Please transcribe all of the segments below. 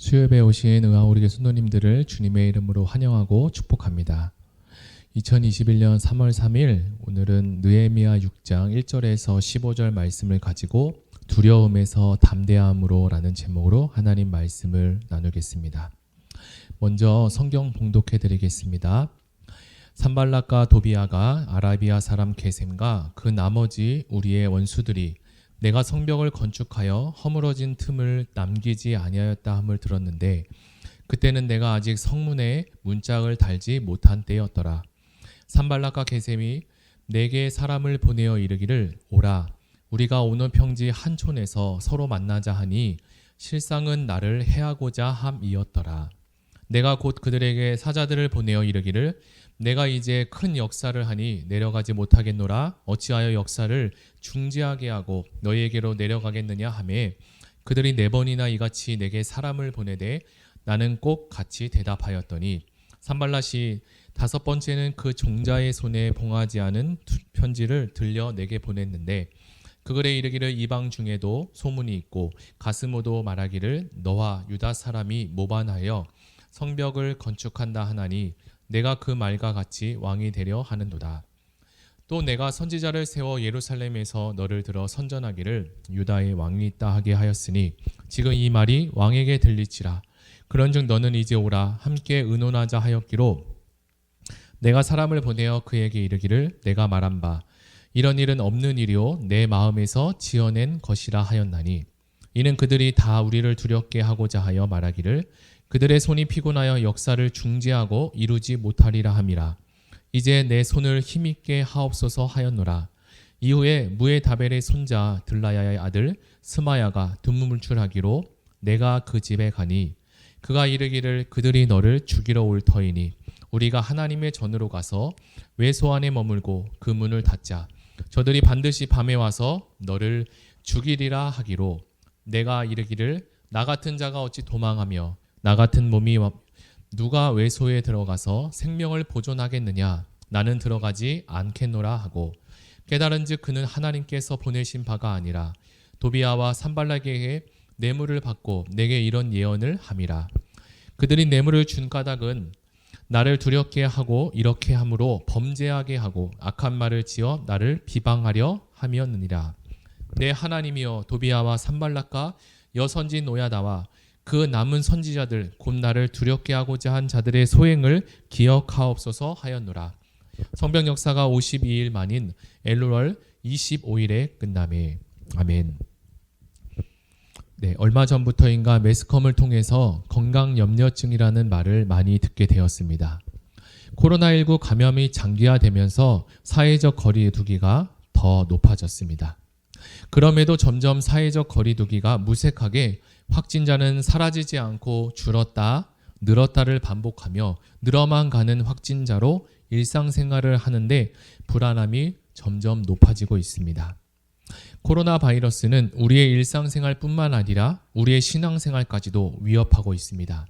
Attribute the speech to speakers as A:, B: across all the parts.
A: 수요일에 오신 의아우리교 성도님들을 주님의 이름으로 환영하고 축복합니다. 2021년 3월 3일 오늘은 느헤미야 6장 1절에서 15절 말씀을 가지고 두려움에서 담대함으로 라는 제목으로 하나님 말씀을 나누겠습니다. 먼저 성경 봉독해 드리겠습니다. 산발락과 도비아가 아라비아 사람 게셈과 그 나머지 우리의 원수들이 내가 성벽을 건축하여 허물어진 틈을 남기지 아니하였다 함을 들었는데 그때는 내가 아직 성문에 문짝을 달지 못한 때였더라. 산발락과 게셈이 내게 사람을 보내어 이르기를 오라 우리가 오늘 평지 한 촌에서 서로 만나자 하니 실상은 나를 해하고자 함이었더라. 내가 곧 그들에게 사자들을 보내어 이르기를 내가 이제 큰 역사를 하니 내려가지 못하겠노라. 어찌하여 역사를 중지하게 하고 너희에게로 내려가겠느냐 하매 그들이 4번이나 이같이 내게 사람을 보내되 나는 꼭 같이 대답하였더니 산발랏이 5번째는 그 종자의 손에 봉하지 않은 편지를 들려 내게 보냈는데 그 글에 이르기를 이방 중에도 소문이 있고 가스모도 말하기를 너와 유다 사람이 모반하여 성벽을 건축한다 하나니 내가 그 말과 같이 왕이 되려 하는도다. 또 내가 선지자를 세워 예루살렘에서 너를 들어 선전하기를 유다의 왕이 있다 하게 하였으니 지금 이 말이 왕에게 들릴지라. 그런즉 너는 이제 오라 함께 의논하자 하였기로 내가 사람을 보내어 그에게 이르기를 내가 말한 바 이런 일은 없는 일이요 내 마음에서 지어낸 것이라 하였나니 이는 그들이 다 우리를 두렵게 하고자 하여 말하기를 그들의 손이 피곤하여 역사를 중지하고 이루지 못하리라 함이라. 이제 내 손을 힘있게 하옵소서 하였노라. 이후에 무에다벨의 손자 들라야의 아들 스마야가 두무물출하기로 내가 그 집에 가니 그가 이르기를 그들이 너를 죽이러 올 터이니 우리가 하나님의 전으로 가서 외소 안에 머물고 그 문을 닫자. 저들이 반드시 밤에 와서 너를 죽이리라 하기로 내가 이르기를 나 같은 자가 어찌 도망하며 나 같은 몸이 누가 외소에 들어가서 생명을 보존하겠느냐 나는 들어가지 않겠노라 하고 깨달은즉 그는 하나님께서 보내신 바가 아니라 도비아와 산발락에게 뇌물을 받고 내게 이런 예언을 함이라. 그들이 뇌물을 준 까닭은 나를 두렵게 하고 이렇게 함으로 범죄하게 하고 악한 말을 지어 나를 비방하려 함이었느니라. 내 하나님이여 도비아와 산발락과 여선지 노야다와 그 남은 선지자들 곧 나를 두렵게 하고자 한 자들의 소행을 기억하옵소서 하였노라. 성벽 역사가 52일 만인 엘루월 25일에 끝나매. 아멘. 네, 얼마 전부터인가 매스컴을 통해서 건강염려증이라는 말을 많이 듣게 되었습니다. 코로나19 감염이 장기화되면서 사회적 거리두기가 더 높아졌습니다. 그럼에도 점점 사회적 거리두기가 무색하게 확진자는 사라지지 않고 줄었다, 늘었다를 반복하며 늘어만 가는 확진자로 일상생활을 하는데 불안함이 점점 높아지고 있습니다. 코로나 바이러스는 우리의 일상생활뿐만 아니라 우리의 신앙생활까지도 위협하고 있습니다.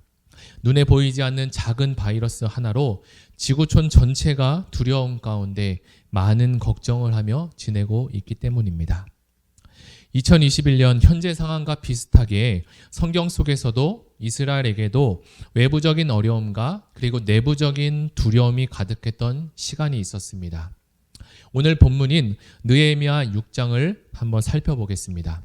A: 눈에 보이지 않는 작은 바이러스 하나로 지구촌 전체가 두려움 가운데 많은 걱정을 하며 지내고 있기 때문입니다. 2021년 현재 상황과 비슷하게 성경 속에서도 이스라엘에게도 외부적인 어려움과 그리고 내부적인 두려움이 가득했던 시간이 있었습니다. 오늘 본문인 느헤미야 6장을 한번 살펴보겠습니다.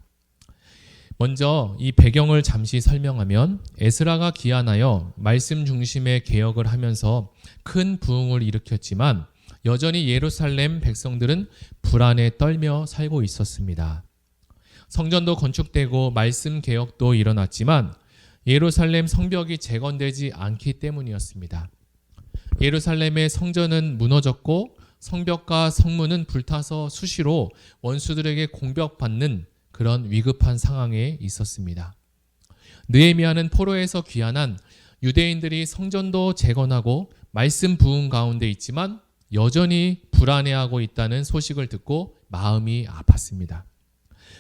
A: 먼저 이 배경을 잠시 설명하면 에스라가 기한하여 말씀 중심의 개혁을 하면서 큰 부흥을 일으켰지만 여전히 예루살렘 백성들은 불안에 떨며 살고 있었습니다. 성전도 건축되고 말씀 개혁도 일어났지만 예루살렘 성벽이 재건되지 않기 때문이었습니다. 예루살렘의 성전은 무너졌고 성벽과 성문은 불타서 수시로 원수들에게 공격받는 그런 위급한 상황에 있었습니다. 느헤미야는 포로에서 귀환한 유대인들이 성전도 재건하고 말씀 부흥 가운데 있지만 여전히 불안해하고 있다는 소식을 듣고 마음이 아팠습니다.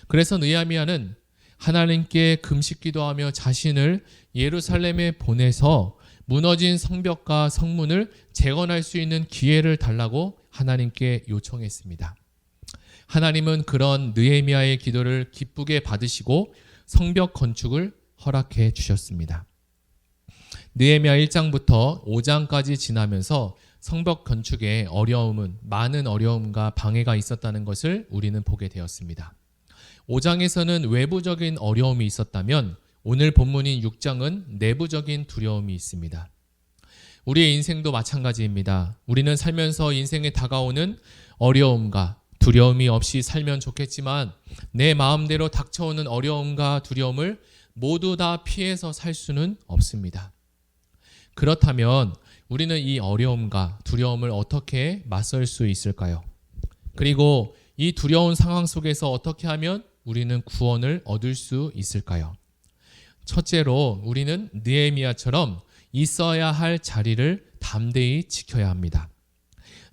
A: 그래서 느헤미야는 하나님께 금식 기도하며 자신을 예루살렘에 보내서 무너진 성벽과 성문을 재건할 수 있는 기회를 달라고 하나님께 요청했습니다. 하나님은 그런 느헤미야의 기도를 기쁘게 받으시고 성벽 건축을 허락해 주셨습니다. 느헤미야 1장부터 5장까지 지나면서 성벽 건축에 많은 어려움과 방해가 있었다는 것을 우리는 보게 되었습니다. 5장에서는 외부적인 어려움이 있었다면 오늘 본문인 6장은 내부적인 두려움이 있습니다. 우리의 인생도 마찬가지입니다. 우리는 살면서 인생에 다가오는 어려움과 두려움이 없이 살면 좋겠지만 내 마음대로 닥쳐오는 어려움과 두려움을 모두 다 피해서 살 수는 없습니다. 그렇다면 우리는 이 어려움과 두려움을 어떻게 맞설 수 있을까요? 그리고 이 두려운 상황 속에서 어떻게 하면 우리는 구원을 얻을 수 있을까요? 첫째로 우리는 느헤미야처럼 있어야 할 자리를 담대히 지켜야 합니다.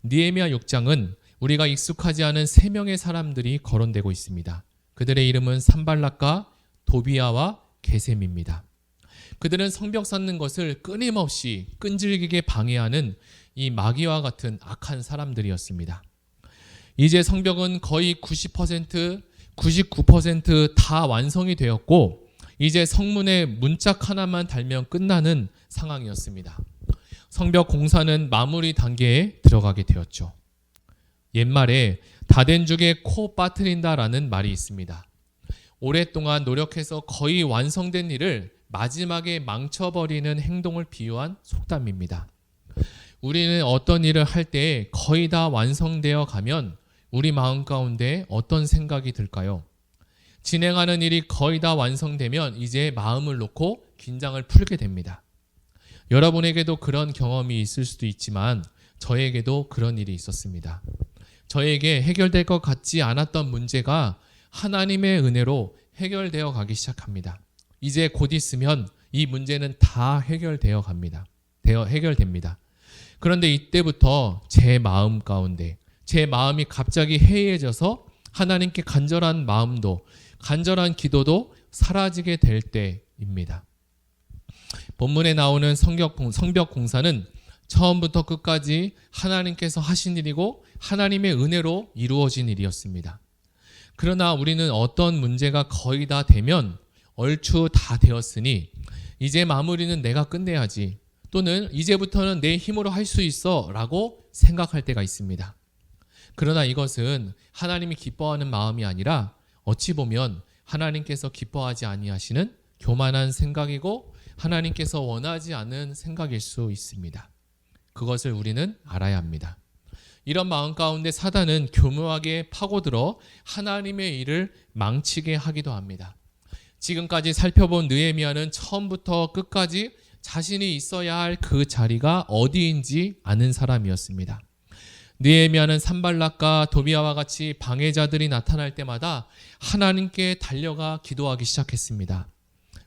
A: 느헤미야 6장은 우리가 익숙하지 않은 3명의 사람들이 거론되고 있습니다. 그들의 이름은 산발락과 도비야와 게셈입니다. 그들은 성벽 쌓는 것을 끊임없이 끈질기게 방해하는 이 마귀와 같은 악한 사람들이었습니다. 이제 성벽은 거의 90%, 99% 완성이 되었고 이제 성문에 문짝 하나만 달면 끝나는 상황이었습니다. 성벽 공사는 마무리 단계에 들어가게 되었죠. 옛말에 다 된 죽에 코 빠트린다라는 말이 있습니다. 오랫동안 노력해서 거의 완성된 일을 마지막에 망쳐버리는 행동을 비유한 속담입니다. 우리는 어떤 일을 할 때 거의 다 완성되어 가면 우리 마음 가운데 어떤 생각이 들까요? 진행하는 일이 거의 다 완성되면 이제 마음을 놓고 긴장을 풀게 됩니다. 여러분에게도 그런 경험이 있을 수도 있지만 저에게도 그런 일이 있었습니다. 저에게 해결될 것 같지 않았던 문제가 하나님의 은혜로 해결되어 가기 시작합니다. 이제 곧 있으면 이 문제는 다 해결됩니다. 그런데 이때부터 제 마음 가운데 제 마음이 갑자기 해이해져서 하나님께 간절한 마음도 간절한 기도도 사라지게 될 때입니다. 본문에 나오는 성벽 공사는 처음부터 끝까지 하나님께서 하신 일이고 하나님의 은혜로 이루어진 일이었습니다. 그러나 우리는 어떤 문제가 거의 다 되면 얼추 다 되었으니 이제 마무리는 내가 끝내야지 또는 이제부터는 내 힘으로 할 수 있어 라고 생각할 때가 있습니다. 그러나 이것은 하나님이 기뻐하는 마음이 아니라 어찌 보면 하나님께서 기뻐하지 아니하시는 교만한 생각이고 하나님께서 원하지 않은 생각일 수 있습니다. 그것을 우리는 알아야 합니다. 이런 마음 가운데 사단은 교묘하게 파고들어 하나님의 일을 망치게 하기도 합니다. 지금까지 살펴본 느헤미야는 처음부터 끝까지 자신이 있어야 할 그 자리가 어디인지 아는 사람이었습니다. 느헤미야는 산발락과 도비야와 같이 방해자들이 나타날 때마다 하나님께 달려가 기도하기 시작했습니다.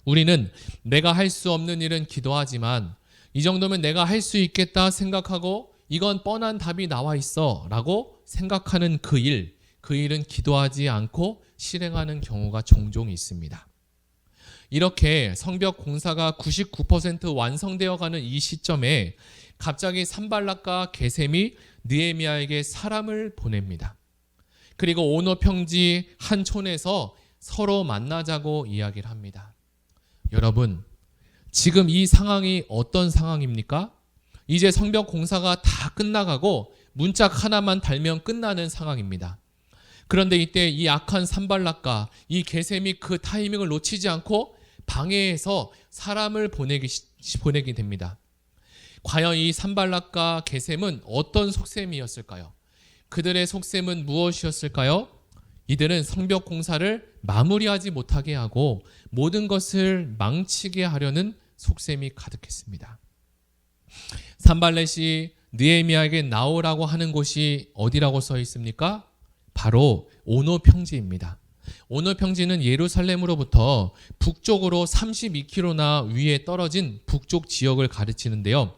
A: 우리는 내가 할 수 없는 일은 기도하지만 이 정도면 내가 할 수 있겠다 생각하고 이건 뻔한 답이 나와 있어 라고 생각하는 그 일은 기도하지 않고 실행하는 경우가 종종 있습니다. 이렇게 성벽 공사가 99% 완성되어 가는 이 시점에 갑자기 산발락과 게셈이 느헤미야에게 사람을 보냅니다. 그리고 오노 평지 한 촌에서 서로 만나자고 이야기를 합니다. 여러분, 지금 이 상황이 어떤 상황입니까? 이제 성벽 공사가 다 끝나가고 문짝 하나만 달면 끝나는 상황입니다. 그런데 이때 이 악한 산발락과 이 게셈이 그 타이밍을 놓치지 않고 방해해서 사람을 보내게 됩니다. 과연 이 산발락과 게셈은 어떤 속셈이었을까요? 그들의 속셈은 무엇이었을까요? 이들은 성벽 공사를 마무리하지 못하게 하고 모든 것을 망치게 하려는 속셈이 가득했습니다. 산발렛이 느헤미야에게 나오라고 하는 곳이 어디라고 써 있습니까? 바로 오노 평지입니다. 오노 평지는 예루살렘으로부터 북쪽으로 32km나 위에 떨어진 북쪽 지역을 가르치는데요.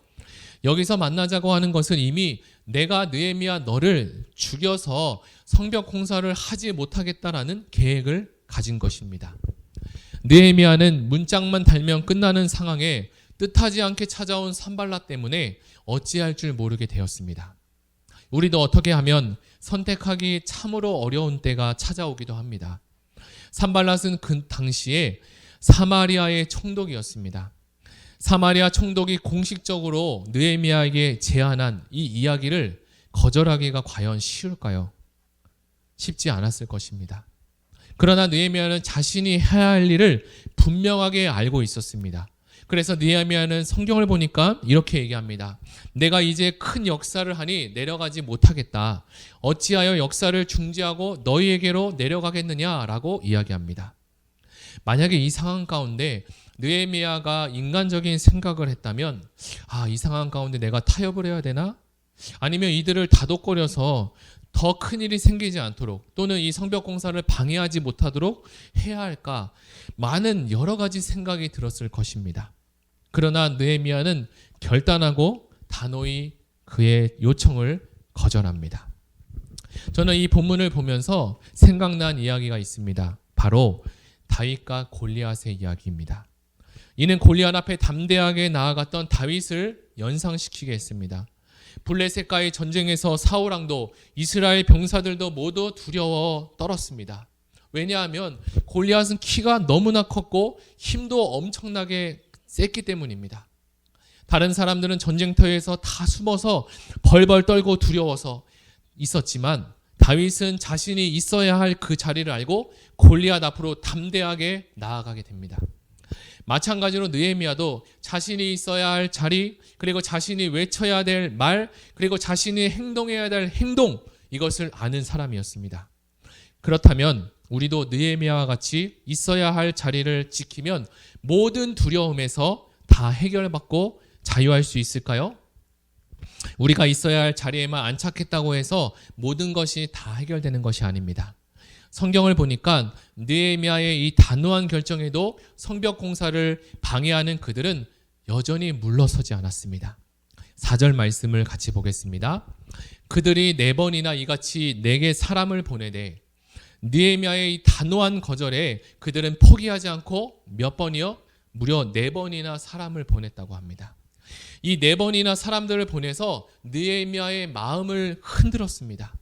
A: 여기서 만나자고 하는 것은 이미 내가 느헤미야 너를 죽여서 성벽 공사를 하지 못하겠다라는 계획을 가진 것입니다. 느헤미야는 문짝만 달면 끝나는 상황에 뜻하지 않게 찾아온 산발락 때문에 어찌할 줄 모르게 되었습니다. 우리도 어떻게 하면 선택하기 참으로 어려운 때가 찾아오기도 합니다. 산발락은 그 당시에 사마리아의 총독이었습니다. 사마리아 총독이 공식적으로 느헤미야에게 제안한 이 이야기를 거절하기가 과연 쉬울까요? 쉽지 않았을 것입니다. 그러나 느헤미야는 자신이 해야 할 일을 분명하게 알고 있었습니다. 그래서 느헤미야는 성경을 보니까 이렇게 얘기합니다. 내가 이제 큰 역사를 하니 내려가지 못하겠다. 어찌하여 역사를 중지하고 너희에게로 내려가겠느냐라고 이야기합니다. 만약에 이 상황 가운데 느헤미야가 인간적인 생각을 했다면 이 상황 가운데 내가 타협을 해야 되나? 아니면 이들을 다독거려서 더 큰일이 생기지 않도록 또는 이 성벽 공사를 방해하지 못하도록 해야 할까? 많은 여러 가지 생각이 들었을 것입니다. 그러나 느헤미야는 결단하고 단호히 그의 요청을 거절합니다. 저는 이 본문을 보면서 생각난 이야기가 있습니다. 바로 다윗과 골리앗의 이야기입니다. 이는 골리앗 앞에 담대하게 나아갔던 다윗을 연상시키게 했습니다. 블레셋과의 전쟁에서 사울왕도 이스라엘 병사들도 모두 두려워 떨었습니다. 왜냐하면 골리앗은 키가 너무나 컸고 힘도 엄청나게 셌기 때문입니다. 다른 사람들은 전쟁터에서 다 숨어서 벌벌 떨고 두려워서 있었지만 다윗은 자신이 있어야 할 그 자리를 알고 골리앗 앞으로 담대하게 나아가게 됩니다. 마찬가지로 느헤미야도 자신이 있어야 할 자리, 그리고 자신이 외쳐야 될 말, 그리고 자신이 행동해야 될 행동, 이것을 아는 사람이었습니다. 그렇다면 우리도 느헤미야와 같이 있어야 할 자리를 지키면 모든 두려움에서 다 해결받고 자유할 수 있을까요? 우리가 있어야 할 자리에만 안착했다고 해서 모든 것이 다 해결되는 것이 아닙니다. 성경을 보니까 느헤미야의 이 단호한 결정에도 성벽 공사를 방해하는 그들은 여전히 물러서지 않았습니다. 4절 말씀을 같이 보겠습니다. 그들이 4번이나 이같이 내게 사람을 보내되 느헤미야의 이 단호한 거절에 그들은 포기하지 않고 몇 번이요? 무려 4번이나 사람을 보냈다고 합니다. 이 4번이나 사람들을 보내서 느헤미야의 마음을 흔들었습니다.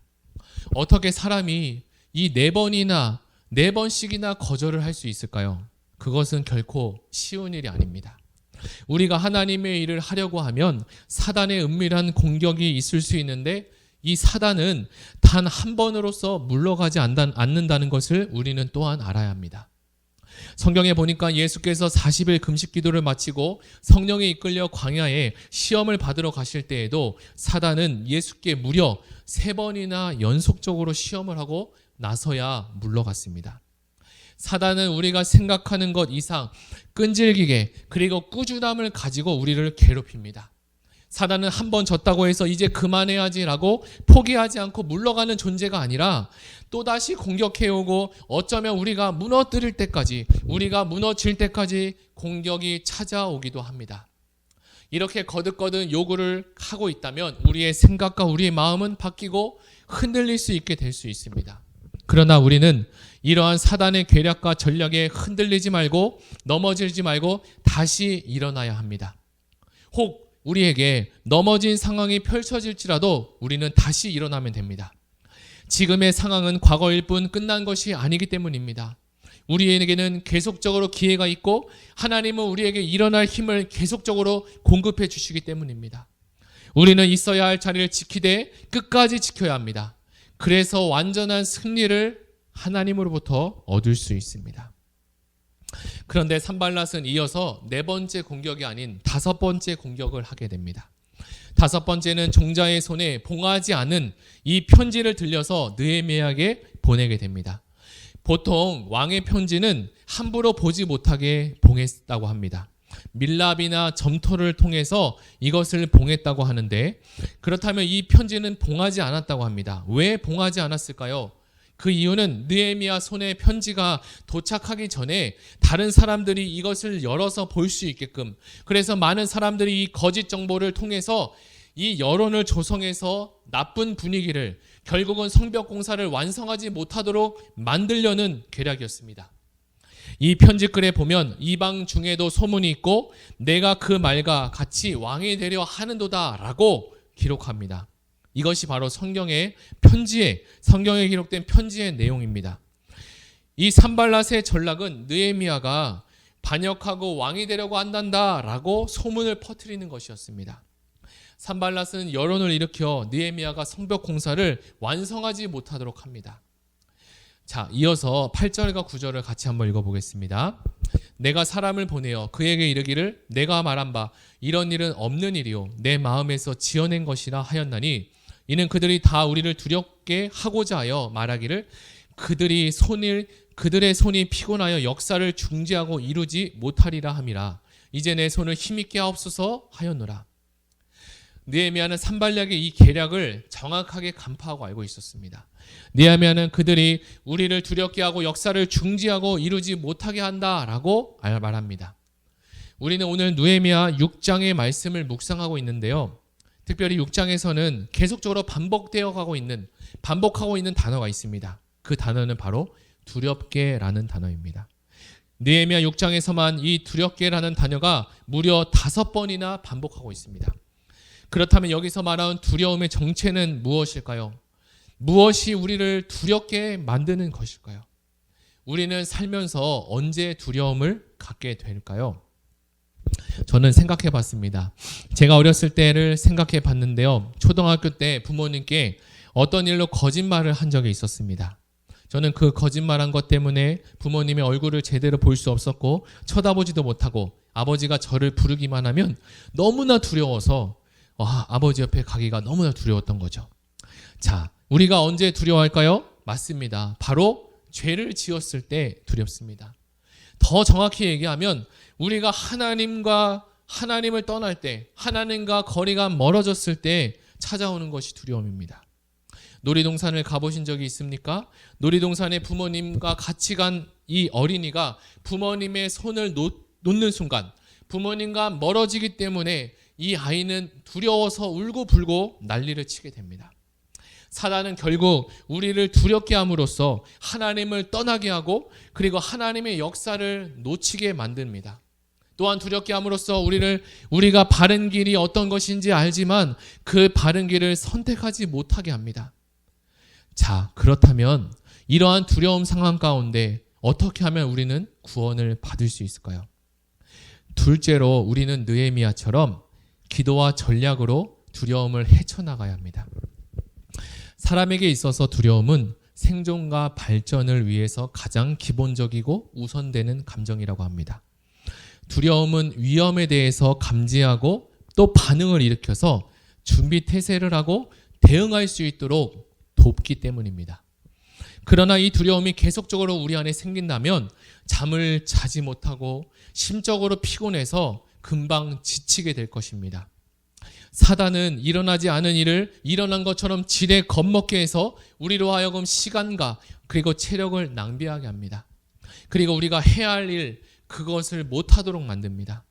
A: 어떻게 사람이 이 4번씩이나 거절을 할 수 있을까요? 그것은 결코 쉬운 일이 아닙니다. 우리가 하나님의 일을 하려고 하면 사단의 은밀한 공격이 있을 수 있는데 이 사단은 단 한 번으로서 물러가지 않는다는 것을 우리는 또한 알아야 합니다. 성경에 보니까 예수께서 40일 금식 기도를 마치고 성령에 이끌려 광야에 시험을 받으러 가실 때에도 사단은 예수께 무려 3번이나 연속적으로 시험을 하고 나서야 물러갔습니다. 사단은 우리가 생각하는 것 이상 끈질기게 그리고 꾸준함을 가지고 우리를 괴롭힙니다. 사단은 한 번 졌다고 해서 이제 그만해야지라고 포기하지 않고 물러가는 존재가 아니라 또다시 공격해오고 어쩌면 우리가 무너뜨릴 때까지, 우리가 무너질 때까지 공격이 찾아오기도 합니다. 이렇게 거듭거듭 요구를 하고 있다면 우리의 생각과 우리의 마음은 바뀌고 흔들릴 수 있게 될 수 있습니다. 그러나 우리는 이러한 사단의 계략과 전략에 흔들리지 말고 넘어지지 말고 다시 일어나야 합니다. 혹 우리에게 넘어진 상황이 펼쳐질지라도 우리는 다시 일어나면 됩니다. 지금의 상황은 과거일 뿐 끝난 것이 아니기 때문입니다. 우리에게는 계속적으로 기회가 있고 하나님은 우리에게 일어날 힘을 계속적으로 공급해 주시기 때문입니다. 우리는 있어야 할 자리를 지키되 끝까지 지켜야 합니다. 그래서 완전한 승리를 하나님으로부터 얻을 수 있습니다. 그런데 산발랏은 이어서 4번째 공격이 아닌 5번째 공격을 하게 됩니다. 5번째는 종자의 손에 봉하지 않은 이 편지를 들려서 느헤미야에게 보내게 됩니다. 보통 왕의 편지는 함부로 보지 못하게 봉했다고 합니다. 밀랍이나 점토를 통해서 이것을 봉했다고 하는데 그렇다면 이 편지는 봉하지 않았다고 합니다. 왜 봉하지 않았을까요? 그 이유는 느헤미야 손에 편지가 도착하기 전에 다른 사람들이 이것을 열어서 볼 수 있게끔, 그래서 많은 사람들이 이 거짓 정보를 통해서 이 여론을 조성해서 나쁜 분위기를, 결국은 성벽 공사를 완성하지 못하도록 만들려는 계략이었습니다. 이 편지글에 보면 이방 중에도 소문이 있고 내가 그 말과 같이 왕이 되려 하는도다 라고 기록합니다. 이것이 바로 성경에 기록된 편지의 내용입니다. 이 산발랏의 전략은 느헤미야가 반역하고 왕이 되려고 한단다라고 소문을 퍼뜨리는 것이었습니다. 산발랏은 여론을 일으켜 느헤미야가 성벽 공사를 완성하지 못하도록 합니다. 자, 이어서 8절과 9절을 같이 한번 읽어보겠습니다. 내가 사람을 보내어 그에게 이르기를 내가 말한 바 이런 일은 없는 일이요 내 마음에서 지어낸 것이라 하였나니 이는 그들이 다 우리를 두렵게 하고자 하여 말하기를 그들의 손이 피곤하여 역사를 중지하고 이루지 못하리라 함이라. 이제 내 손을 힘있게 하옵소서 하였노라. 느헤미야는 산발락의 이 계략을 정확하게 간파하고 알고 있었습니다. 느헤미야는 그들이 우리를 두렵게 하고 역사를 중지하고 이루지 못하게 한다라고 말합니다. 우리는 오늘 느헤미야 6장의 말씀을 묵상하고 있는데요. 특별히 6장에서는 계속적으로 반복하고 있는 단어가 있습니다. 그 단어는 바로 두렵게라는 단어입니다. 느헤미야 6장에서만 이 두렵게라는 단어가 무려 5번이나 반복하고 있습니다. 그렇다면 여기서 말하는 두려움의 정체는 무엇일까요? 무엇이 우리를 두렵게 만드는 것일까요? 우리는 살면서 언제 두려움을 갖게 될까요? 저는 생각해 봤습니다. 제가 어렸을 때를 생각해 봤는데요. 초등학교 때 부모님께 어떤 일로 거짓말을 한 적이 있었습니다. 저는 그 거짓말한 것 때문에 부모님의 얼굴을 제대로 볼 수 없었고 쳐다보지도 못하고 아버지가 저를 부르기만 하면 너무나 두려워서 아버지 옆에 가기가 너무나 두려웠던 거죠. 자, 우리가 언제 두려워할까요? 맞습니다. 바로 죄를 지었을 때 두렵습니다. 더 정확히 얘기하면 우리가 하나님을 떠날 때, 하나님과 거리가 멀어졌을 때 찾아오는 것이 두려움입니다. 놀이동산을 가보신 적이 있습니까? 놀이동산에 부모님과 같이 간 이 어린이가 부모님의 손을 놓는 순간 부모님과 멀어지기 때문에 이 아이는 두려워서 울고불고 난리를 치게 됩니다. 사단은 결국 우리를 두렵게 함으로써 하나님을 떠나게 하고 그리고 하나님의 역사를 놓치게 만듭니다. 또한 두렵게 함으로써 우리가 바른 길이 어떤 것인지 알지만 그 바른 길을 선택하지 못하게 합니다. 자, 그렇다면 이러한 두려움 상황 가운데 어떻게 하면 우리는 구원을 받을 수 있을까요? 둘째로 우리는 느헤미야처럼 기도와 전략으로 두려움을 헤쳐나가야 합니다. 사람에게 있어서 두려움은 생존과 발전을 위해서 가장 기본적이고 우선되는 감정이라고 합니다. 두려움은 위험에 대해서 감지하고 또 반응을 일으켜서 준비 태세를 하고 대응할 수 있도록 돕기 때문입니다. 그러나 이 두려움이 계속적으로 우리 안에 생긴다면 잠을 자지 못하고 심적으로 피곤해서 금방 지치게 될 것입니다. 사단은 일어나지 않은 일을 일어난 것처럼 지레 겁먹게 해서 우리로 하여금 시간과 그리고 체력을 낭비하게 합니다. 그리고 우리가 해야 할 일, 그것을 못하도록 만듭니다.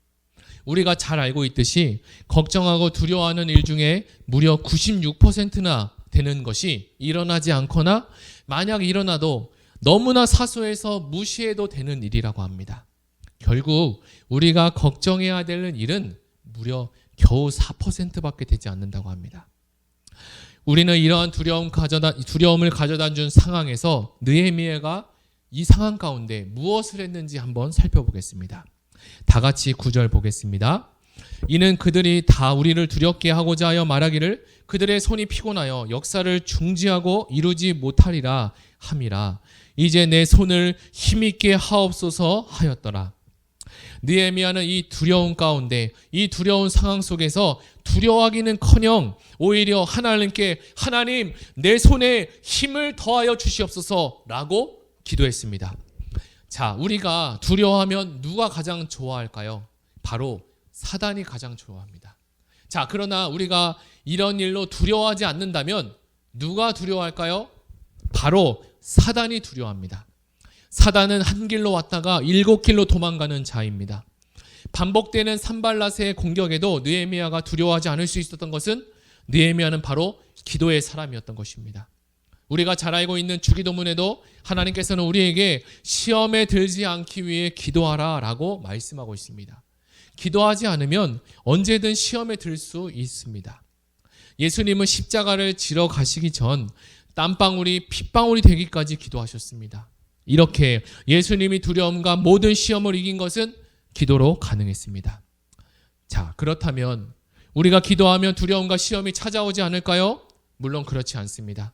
A: 우리가 잘 알고 있듯이 걱정하고 두려워하는 일 중에 무려 96%나 되는 것이 일어나지 않거나 만약 일어나도 너무나 사소해서 무시해도 되는 일이라고 합니다. 결국 우리가 걱정해야 되는 일은 무려 겨우 4%밖에 되지 않는다고 합니다. 우리는 이러한 두려움을 가져다 준 상황에서 느헤미야가 이 상황 가운데 무엇을 했는지 한번 살펴보겠습니다. 다 같이 9절 보겠습니다. 이는 그들이 다 우리를 두렵게 하고자 하여 말하기를 그들의 손이 피곤하여 역사를 중지하고 이루지 못하리라 함이라. 이제 내 손을 힘있게 하옵소서 하였더라. 느헤미야는 이 두려움 가운데 이 두려운 상황 속에서 두려워하기는커녕 오히려 하나님께 하나님 내 손에 힘을 더하여 주시옵소서라고 기도했습니다. 자, 우리가 두려워하면 누가 가장 좋아할까요? 바로 사단이 가장 좋아합니다. 자, 그러나 우리가 이런 일로 두려워하지 않는다면 누가 두려워할까요? 바로 사단이 두려워합니다. 사단은 한 길로 왔다가 7길로 도망가는 자입니다. 반복되는 산발랏의 공격에도 느헤미야가 두려워하지 않을 수 있었던 것은 느헤미야는 바로 기도의 사람이었던 것입니다. 우리가 잘 알고 있는 주기도문에도 하나님께서는 우리에게 시험에 들지 않기 위해 기도하라 라고 말씀하고 있습니다. 기도하지 않으면 언제든 시험에 들 수 있습니다. 예수님은 십자가를 지러 가시기 전 땀방울이 핏방울이 되기까지 기도하셨습니다. 이렇게 예수님이 두려움과 모든 시험을 이긴 것은 기도로 가능했습니다. 자, 그렇다면 우리가 기도하면 두려움과 시험이 찾아오지 않을까요? 물론 그렇지 않습니다.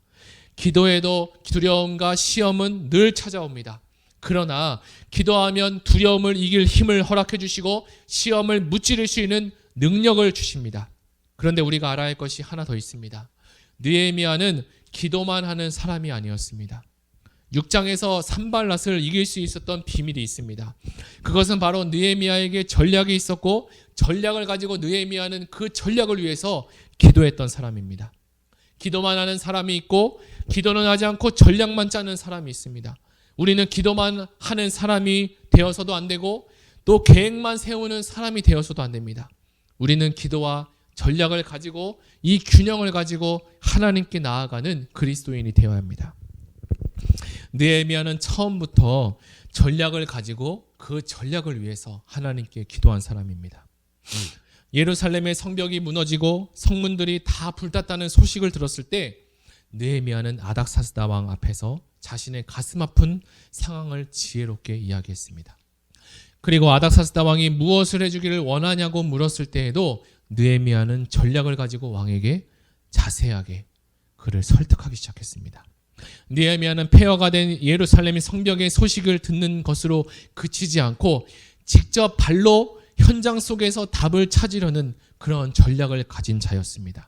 A: 기도에도 두려움과 시험은 늘 찾아옵니다. 그러나 기도하면 두려움을 이길 힘을 허락해 주시고 시험을 무찌를 수 있는 능력을 주십니다. 그런데 우리가 알아야 할 것이 하나 더 있습니다. 느헤미야는 기도만 하는 사람이 아니었습니다. 6장에서 산발랏을 이길 수 있었던 비밀이 있습니다. 그것은 바로 느헤미야에게 전략이 있었고 전략을 가지고 느헤미야는 그 전략을 위해서 기도했던 사람입니다. 기도만 하는 사람이 있고 기도는 하지 않고 전략만 짜는 사람이 있습니다. 우리는 기도만 하는 사람이 되어서도 안 되고 또 계획만 세우는 사람이 되어서도 안 됩니다. 우리는 기도와 전략을 가지고 이 균형을 가지고 하나님께 나아가는 그리스도인이 되어야 합니다. 느헤미야는 처음부터 전략을 가지고 그 전략을 위해서 하나님께 기도한 사람입니다. 예루살렘의 성벽이 무너지고 성문들이 다 불탔다는 소식을 들었을 때 느헤미야는 아닥사스다 왕 앞에서 자신의 가슴 아픈 상황을 지혜롭게 이야기했습니다. 그리고 아닥사스다 왕이 무엇을 해주기를 원하냐고 물었을 때에도 느헤미야는 전략을 가지고 왕에게 자세하게 그를 설득하기 시작했습니다. 느헤미야는 폐허가 된 예루살렘의 성벽의 소식을 듣는 것으로 그치지 않고 직접 발로 현장 속에서 답을 찾으려는 그런 전략을 가진 자였습니다.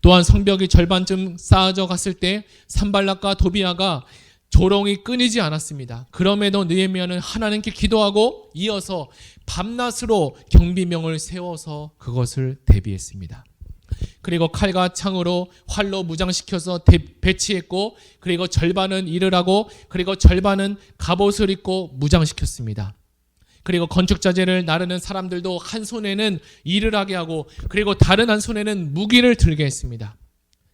A: 또한 성벽이 절반쯤 쌓아져 갔을 때 산발락과 도비아가 조롱이 끊이지 않았습니다. 그럼에도 느헤미야는 하나님께 기도하고 이어서 밤낮으로 경비명을 세워서 그것을 대비했습니다. 그리고 칼과 창으로 활로 무장시켜서 배치했고 그리고 절반은 일을 하고 그리고 절반은 갑옷을 입고 무장시켰습니다. 그리고 건축자재를 나르는 사람들도 한 손에는 일을 하게 하고 그리고 다른 한 손에는 무기를 들게 했습니다.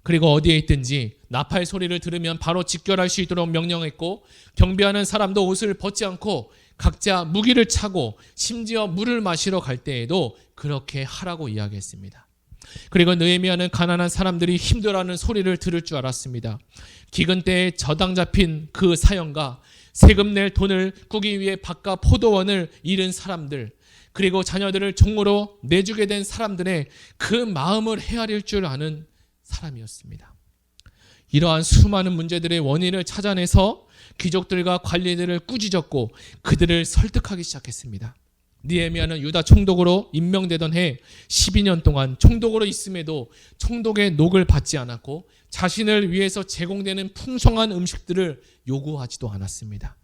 A: 그리고 어디에 있든지 나팔 소리를 들으면 바로 직결할 수 있도록 명령했고 경비하는 사람도 옷을 벗지 않고 각자 무기를 차고 심지어 물을 마시러 갈 때에도 그렇게 하라고 이야기했습니다. 그리고 느헤미야는 가난한 사람들이 힘들어하는 소리를 들을 줄 알았습니다. 기근 때에 저당 잡힌 그 사형과 세금 낼 돈을 꾸기 위해 밭과 포도원을 잃은 사람들 그리고 자녀들을 종으로 내주게 된 사람들의 그 마음을 헤아릴 줄 아는 사람이었습니다. 이러한 수많은 문제들의 원인을 찾아내서 귀족들과 관리들을 꾸짖었고 그들을 설득하기 시작했습니다. 느헤미야는 유다 총독으로 임명되던 해 12년 동안 총독으로 있음에도 총독의 녹을 받지 않았고 자신을 위해서 제공되는 풍성한 음식들을 요구하지도 않았습니다.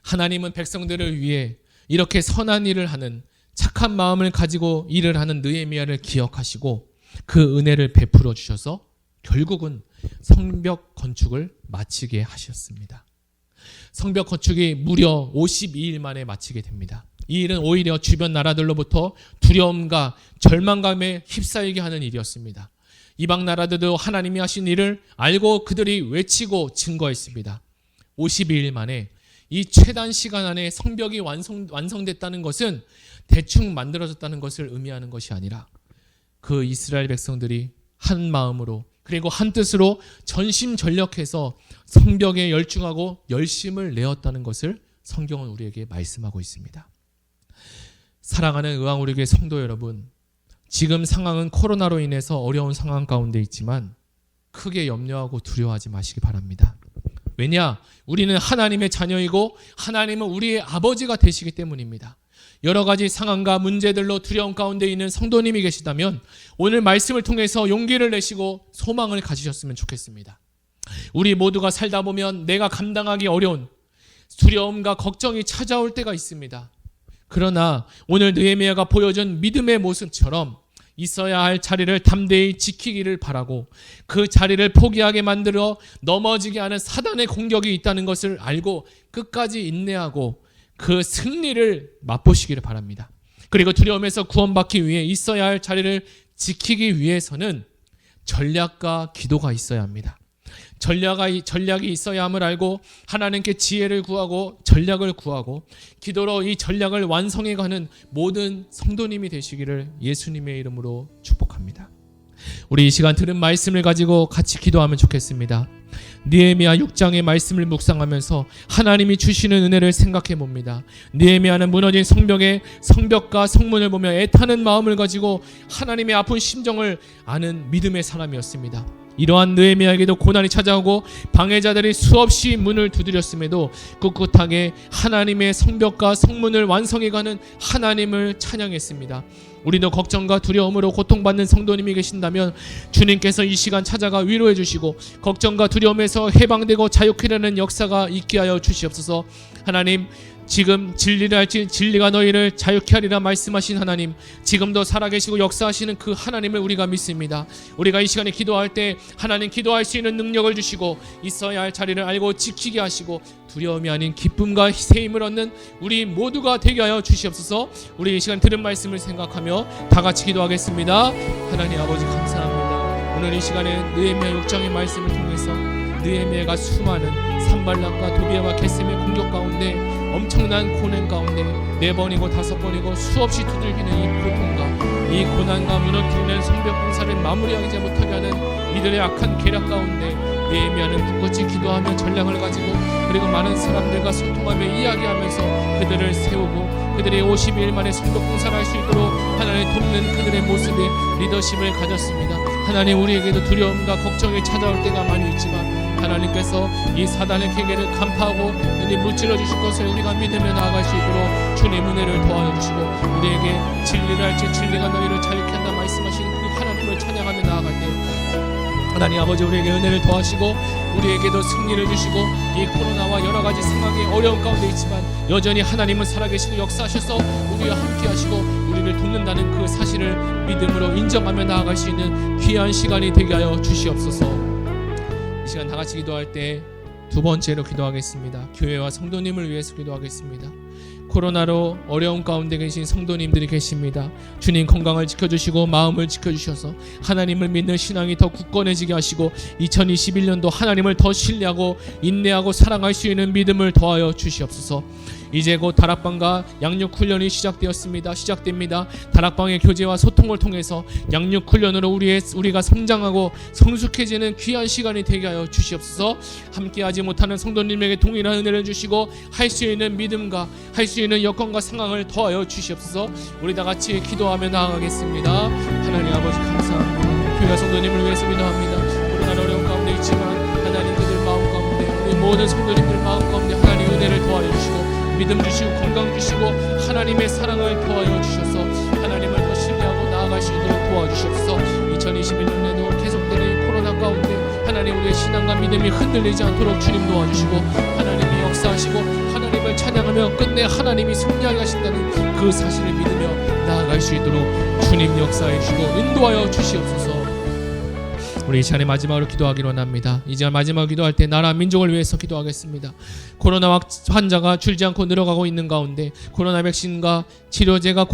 A: 하나님은 백성들을 위해 이렇게 선한 일을 하는 착한 마음을 가지고 일을 하는 느헤미야를 기억하시고 그 은혜를 베풀어 주셔서 결국은 성벽 건축을 마치게 하셨습니다. 성벽 건축이 무려 52일 만에 마치게 됩니다. 이 일은 오히려 주변 나라들로부터 두려움과 절망감에 휩싸이게 하는 일이었습니다. 이방 나라들도 하나님이 하신 일을 알고 그들이 외치고 증거했습니다. 52일 만에 이 최단 시간 안에 성벽이 완성됐다는 것은 대충 만들어졌다는 것을 의미하는 것이 아니라 그 이스라엘 백성들이 한 마음으로 그리고 한 뜻으로 전심전력해서 성벽에 열중하고 열심을 내었다는 것을 성경은 우리에게 말씀하고 있습니다. 사랑하는 의왕우리교회 성도 여러분, 지금 상황은 코로나로 인해서 어려운 상황 가운데 있지만 크게 염려하고 두려워하지 마시기 바랍니다. 왜냐? 우리는 하나님의 자녀이고 하나님은 우리의 아버지가 되시기 때문입니다. 여러 가지 상황과 문제들로 두려움 가운데 있는 성도님이 계시다면 오늘 말씀을 통해서 용기를 내시고 소망을 가지셨으면 좋겠습니다. 우리 모두가 살다 보면 내가 감당하기 어려운 두려움과 걱정이 찾아올 때가 있습니다. 그러나 오늘 느헤미야가 보여준 믿음의 모습처럼 있어야 할 자리를 담대히 지키기를 바라고 그 자리를 포기하게 만들어 넘어지게 하는 사단의 공격이 있다는 것을 알고 끝까지 인내하고 그 승리를 맛보시기를 바랍니다. 그리고 두려움에서 구원받기 위해 있어야 할 자리를 지키기 위해서는 전략과 기도가 있어야 합니다. 전략이 있어야 함을 알고 하나님께 지혜를 구하고 전략을 구하고 기도로 이 전략을 완성해가는 모든 성도님이 되시기를 예수님의 이름으로 축복합니다. 우리 이 시간 들은 말씀을 가지고 같이 기도하면 좋겠습니다. 느헤미야 6장의 말씀을 묵상하면서 하나님이 주시는 은혜를 생각해 봅니다. 느헤미야는 무너진 성벽과 성문을 보며 애타는 마음을 가지고 하나님의 아픈 심정을 아는 믿음의 사람이었습니다. 이러한 느헤미야에게도 고난이 찾아오고 방해자들이 수없이 문을 두드렸음에도 꿋꿋하게 하나님의 성벽과 성문을 완성해가는 하나님을 찬양했습니다. 우리도 걱정과 두려움으로 고통받는 성도님이 계신다면 주님께서 이 시간 찾아가 위로해 주시고 걱정과 두려움에서 해방되고 자유케 되는 역사가 있게 하여 주시옵소서. 하나님, 지금 진리를 알지 진리가 너희를 자유케 하리라 말씀하신 하나님, 지금도 살아계시고 역사하시는 그 하나님을 우리가 믿습니다. 우리가 이 시간에 기도할 때 하나님 기도할 수 있는 능력을 주시고 있어야 할 자리를 알고 지키게 하시고 두려움이 아닌 기쁨과 새 힘을 얻는 우리 모두가 되게 하여 주시옵소서. 우리 이 시간 들은 말씀을 생각하며 다 같이 기도하겠습니다. 하나님 아버지 감사합니다. 오늘 이 시간에 느헤미야 6장의 말씀을 통해서 느헤미야가 수많은 산발락과 도비아와 겟셈의 공격 가운데 엄청난 고난 가운데 4번이고 5번이고 수없이 두들기는 이 고통과 이 고난과 무너뜨리는 성벽 공사를 마무리하지 못하게 하는 이들의 악한 계략 가운데 느헤미야는 굳건히 기도하며 전략을 가지고 그리고 많은 사람들과 소통하며 이야기하면서 그들을 세우고 그들의 52일 만에 성벽 공사를 할 수 있도록 하나님 돕는 그들의 모습에 리더십을 가졌습니다. 하나님, 우리에게도 두려움과 걱정이 찾아올 때가 많이 있지만 하나님께서 이 사단의 계계를 간파하고 무찔러 주실 것을 우리가 믿으며 나아갈 수 있도록 주님 은혜를 더하여 주시고 우리에게 진리를 알지 진리가 너희를 자유케 한다 말씀하신 그 하나님을 찬양하며 나아갈 때 하나님 아버지 우리에게 은혜를 더하시고 우리에게도 승리를 주시고 이 코로나와 여러 가지 상황이 어려운 가운데 있지만 여전히 하나님은 살아계시고 역사하셔서 우리와 함께 하시고 우리를 돕는다는 그 사실을 믿음으로 인정하며 나아갈 수 있는 귀한 시간이 되게 하여 주시옵소서. 이 시간 다 같이 기도할 때 두 번째로 기도하겠습니다. 교회와 성도님을 위해서 기도하겠습니다. 코로나로 어려운 가운데 계신 성도님들이 계십니다. 주님 건강을 지켜주시고 마음을 지켜주셔서 하나님을 믿는 신앙이 더 굳건해지게 하시고 2021년도 하나님을 더 신뢰하고 인내하고 사랑할 수 있는 믿음을 더하여 주시옵소서. 이제 곧 다락방과 양육훈련이 시작됩니다. 다락방의 교제와 소통을 통해서 양육훈련으로 우리가 성장하고 성숙해지는 귀한 시간이 되게 하여 주시옵소서. 함께하지 못하는 성도님에게 동일한 은혜를 주시고 할 수 있는 믿음과 할 수 있는 여건과 상황을 더하여 주시옵소서. 우리 다 같이 기도하며 나아가겠습니다. 하나님 아버지 감사합니다. 교회 성도님을 위해서 기도합니다. 코로나 어려운 가운데 있지만 하나님 그들 마음 가운데 우리 모든 성도님들 마음 가운데 하나님 은혜를 더하여 주시고 믿음 주시고 건강 주시고 하나님의 사랑을 더하여 주셔서 하나님을 더 신뢰하고 나아갈 수 있도록 도와주시옵소서. 2021년에도 계속되는 코로나 가운데 하나님 우리의 신앙과 믿음이 흔들리지 않도록 주님 도와주시고 하나님이 역사하시고 하나님을 찬양하며 끝내 하나님이 승리하게 하신다는 그 사실을 믿으며 나아갈 수 있도록 주님 역사해 주시고 인도하여 주시옵소서. 우리 이 시간에 마지막으로 기도하기로 원합니다. 이제 마지막 기도할 때 나라 민족을 위해서 기도하겠습니다. 코로나 환자가 줄지 않고 늘어가고 있는 가운데 코로나 백신과 치료제가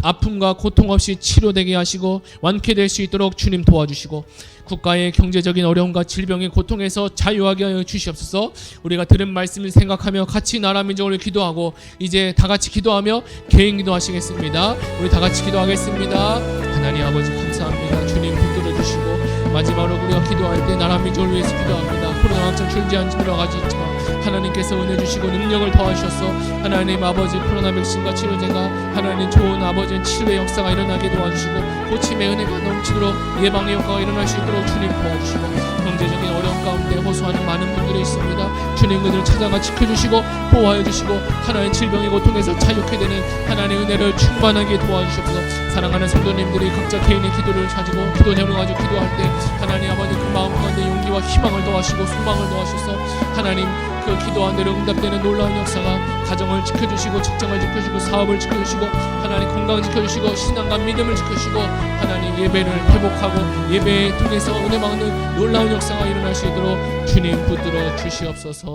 A: 아픔과 고통 없이 치료되게 하시고 완쾌될 수 있도록 주님 도와주시고 국가의 경제적인 어려움과 질병의 고통에서 자유하게 하여 주시옵소서. 우리가 들은 말씀을 생각하며 같이 나라 민족을 기도하고 이제 다 같이 기도하며 개인 기도하시겠습니다. 우리 다 같이 기도하겠습니다. 하나님 아버지 감사합니다. 주님 붙들어 주시고 마지막으로 우리가 기도할 때 나라 민족을 위해서 기도합니다. 코로나 확산 줄지 않지 여러 가지 있지만 하나님께서 은혜 주시고 능력을 더하셔서 하나님 아버지 코로나 백신과 치료제가 하나님 좋은 아버지 치료의 역사가 일어나게 도와주시고 고침의 은혜가 넘치도록 예방의 효과가 일어날 수 있도록 주님 도와주시고 경제적인 어려움 가운데 호소하는 많은 분들이 있습니다. 주님 그들을 찾아가 지켜주시고 보호하여 주시고 하나님 질병의 고통에서 자유케 되는 하나님의 은혜를 충만하게 도와주시옵소서. 사랑하는 성도님들이 각자 개인의 기도를 가지고 기도 제목을 가지고 기도할 때 하나님 아버지 그 마음 가운데 용기와 희망을 더하시고 소망을 더하셔서 하나님 그 기도한 대로 응답되는 놀라운 역사가 가정을 지켜주시고 직장을 지켜주시고 사업을 지켜주시고 하나님 건강 지켜주시고 신앙과 믿음을 지켜주시고 하나님 예배를 회복하고 예배에 통해서 은혜 받는 놀라운 역사가 일어날 수 있도록 주님 붙들어 주시옵소서.